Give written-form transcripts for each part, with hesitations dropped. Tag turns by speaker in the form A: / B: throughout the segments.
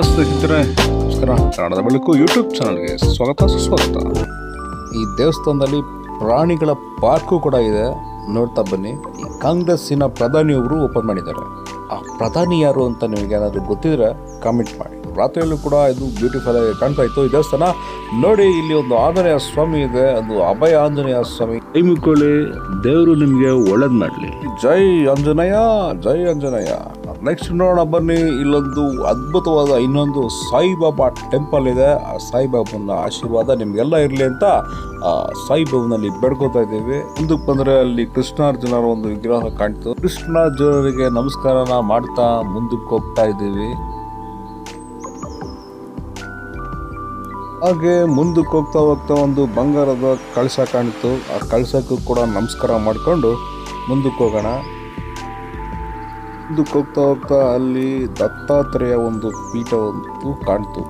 A: ಸ್ನೇಹಿತರೆ ನಮಸ್ಕಾರ. ಕನ್ನಡದ ಬೆಳಕು ಯೂಟ್ಯೂಬ್ ಚಾನಲ್ಗೆ ಸ್ವಾಗತ ಸುಸ್ವಾಗತ. ಈ ದೇವಸ್ಥಾನದಲ್ಲಿ ಪ್ರಾಣಿಗಳ ಪಾರ್ಕು ಕೂಡ ಇದೆ, ನೋಡ್ತಾ ಬನ್ನಿ. ಈ ಕಾಂಗ್ರೆಸ್ಸಿನ ಪ್ರಧಾನಿಯವರು ಓಪನ್ ಮಾಡಿದ್ದಾರೆ. ಆ ಪ್ರಧಾನಿ ಯಾರು ಅಂತ ನಿಮಗೆ ಏನಾದರೂ ಗೊತ್ತಿದ್ರೆ ಕಾಮೆಂಟ್ ಮಾಡಿ. ರಾತ್ರಿಯಲ್ಲೂ ಕೂಡ ಇದು ಬ್ಯೂಟಿಫುಲ್ ಆಗಿ ಕಾಣ್ತಾ ಇತ್ತು ಈ ದೇವಸ್ಥಾನ. ನೋಡಿ, ಇಲ್ಲಿ ಒಂದು ಆಂಜನೇಯ ಸ್ವಾಮಿ ಇದೆ, ಅದು ಅಭಯ ಆಂಜನೇಯ ಸ್ವಾಮಿ. ಕೈ ಮುಕ್ಕೊಳ್ಳಿ, ದೇವರು ನಿಮಗೆ ಒಳ್ಳೇದು ಮಾಡಲಿ. ಜೈ ಆಂಜನೇಯ, ಜೈ ಆಂಜನೇಯ. ನೆಕ್ಸ್ಟ್ ನೋಡೋಣ ಬನ್ನಿ. ಇಲ್ಲೊಂದು ಅದ್ಭುತವಾದ ಇನ್ನೊಂದು ಸಾಯಿಬಾಬಾ ಟೆಂಪಲ್ ಇದೆ. ಆ ಸಾಯಿಬಾಬನ ಆಶೀರ್ವಾದ ನಿಮ್ಗೆಲ್ಲ ಇರಲಿ ಅಂತ ಸಾಯಿಬಾಬನಲ್ಲಿ ಬೇಡ್ಕೋತಾ ಇದ್ದೀವಿ. ಮುಂದಕ್ಕೆ ಬಂದರೆ ಅಲ್ಲಿ ಕೃಷ್ಣಾರ್ಜುನರ ಒಂದು ವಿಗ್ರಹ ಕಾಣ್ತು. ಕೃಷ್ಣಾರ್ಜುನರಿಗೆ ನಮಸ್ಕಾರನ ಮಾಡ್ತಾ ಮುಂದಕ್ಕೆ ಹೋಗ್ತಾ ಇದ್ದೀವಿ. ಹಾಗೆ ಮುಂದಕ್ಕೆ ಹೋಗ್ತಾ ಹೋಗ್ತಾ ಒಂದು ಬಂಗಾರದ ಕಳಶ ಕಾಣಿತು. ಆ ಕಳಶಕ್ಕೂ ಕೂಡ ನಮಸ್ಕಾರ ಮಾಡಿಕೊಂಡು ಮುಂದಕ್ಕೆ ಹೋಗೋಣ. ಮುಂದಕ್ಕೆ ಹೋಗ್ತಾ ಹೋಗ್ತಾ ಅಲ್ಲಿ ದತ್ತಾತ್ರೇಯ ಒಂದು ಪೀಠ ಒಂದು ಕಾಣ್ತು.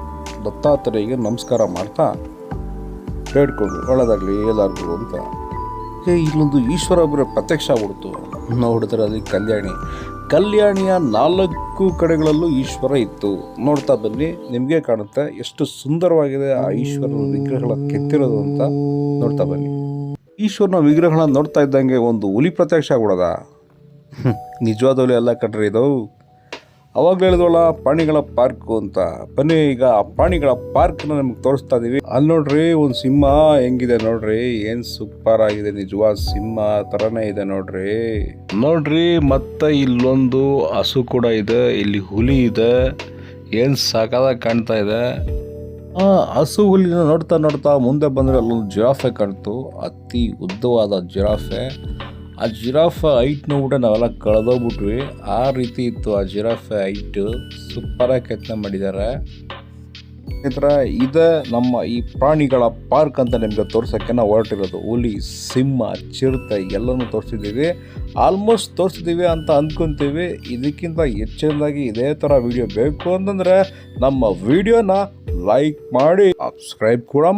A: ದತ್ತಾತ್ರೇಯಗೆ ನಮಸ್ಕಾರ ಮಾಡ್ತಾ ಬೇಡ್ಕೊಂಡು ಒಳ್ಳೆದಾಗಲಿ ಎಲ್ಲರಿಗೂ ಅಂತ. ಇಲ್ಲೊಂದು ಈಶ್ವರ ಒಬ್ಬರ ಪ್ರತ್ಯಕ್ಷ ಆಗ್ಬಿಡ್ತು. ನೋಡಿದ್ರೆ ಅದು ಕಲ್ಯಾಣಿಯ 4 ಕಡೆಗಳಲ್ಲೂ ಈಶ್ವರ ಇತ್ತು. ನೋಡ್ತಾ ಬನ್ನಿ, ನಿಮಗೆ ಕಾಣುತ್ತೆ ಎಷ್ಟು ಸುಂದರವಾಗಿದೆ ಆ ಈಶ್ವರನ ವಿಗ್ರಹಗಳ ಕೆತ್ತಿರೋದು ಅಂತ. ನೋಡ್ತಾ ಬನ್ನಿ. ಈಶ್ವರನ ವಿಗ್ರಹಗಳನ್ನ ನೋಡ್ತಾ ಇದ್ದಂಗೆ ಒಂದು ಹುಲಿ ಪ್ರತ್ಯಕ್ಷ ಆಗ್ಬಿಡೋದ. ನಿಜವಾದ ಹುಲಿ ಎಲ್ಲ ಕಟ್ರಿ ಇದು. ಅವಾಗ ಹೇಳಿದ್ವಲ್ಲ ಪ್ರಾಣಿಗಳ ಪಾರ್ಕು ಅಂತ. ಬನ್ನಿ, ಈಗ ಆ ಪ್ರಾಣಿಗಳ ಪಾರ್ಕ್ನ ನಿಮ್ಗೆ ತೋರಿಸ್ತಾ ಇದೀವಿ. ಅಲ್ಲಿ ನೋಡ್ರಿ, ಒಂದು ಸಿಂಹ ಹೆಂಗಿದೆ ನೋಡ್ರಿ, ಏನ್ ಸೂಪರ್ ಆಗಿದೆ. ನಿಜವಾದ ಸಿಂಹ ತರನೇ ಇದೆ ನೋಡ್ರಿ. ಮತ್ತೆ ಇಲ್ಲೊಂದು ಹಸು ಕೂಡ ಇದೆ, ಇಲ್ಲಿ ಹುಲಿ ಇದೆ, ಏನ್ ಸಾಕಾದಾಗ ಕಾಣ್ತಾ ಇದೆ. ಆ ಹಸು ಹುಲಿನ ನೋಡ್ತಾ ನೋಡ್ತಾ ಮುಂದೆ ಬಂದ್ರೆ ಅಲ್ಲೊಂದು ಜಿರಾಫೆ ಕಾಣ್ತು. ಅತಿ ಉದ್ದವಾದ ಜಿರಾಫೆ. ಆ ಜಿರಾಫೆ ಹೈಟ್ ನೋಡ್ಬಿಟ್ಟೆ ನಾವೆಲ್ಲ ಕಳೆದೋಗ್ಬಿಟ್ವಿ. ಆ ರೀತಿ ಇತ್ತು ಆ ಜಿರಾಫೆ ಹೈಟ್. ಸೂಪರಾಗಿ ಕೆತ್ತನೆ ಮಾಡಿದ್ದಾರೆ. ಇದೆ ನಮ್ಮ ಈ ಪ್ರಾಣಿಗಳ ಪಾರ್ಕ್ ಅಂತ ನಿಮ್ಗೆ ತೋರ್ಸೋಕ್ಕೆ ನಾವು ಹೊರಟಿರೋದು. ಹುಲಿ, ಸಿಂಹ, ಚಿರತೆ ಎಲ್ಲನೂ ತೋರಿಸಿದ್ದೀವಿ. ಆಲ್ಮೋಸ್ಟ್ ತೋರಿಸಿದ್ದೀವಿ ಅಂತ ಅಂದ್ಕೊತೀವಿ. ಇದಕ್ಕಿಂತ ಹೆಚ್ಚಿನದಾಗಿ ಇದೇ ಥರ ವಿಡಿಯೋ ಬೇಕು ಅಂತಂದರೆ ನಮ್ಮ ವಿಡಿಯೋನ ಲೈಕ್ ಮಾಡಿ, ಸಬ್ಸ್ಕ್ರೈಬ್ ಕೂಡ ಮಾಡಿ.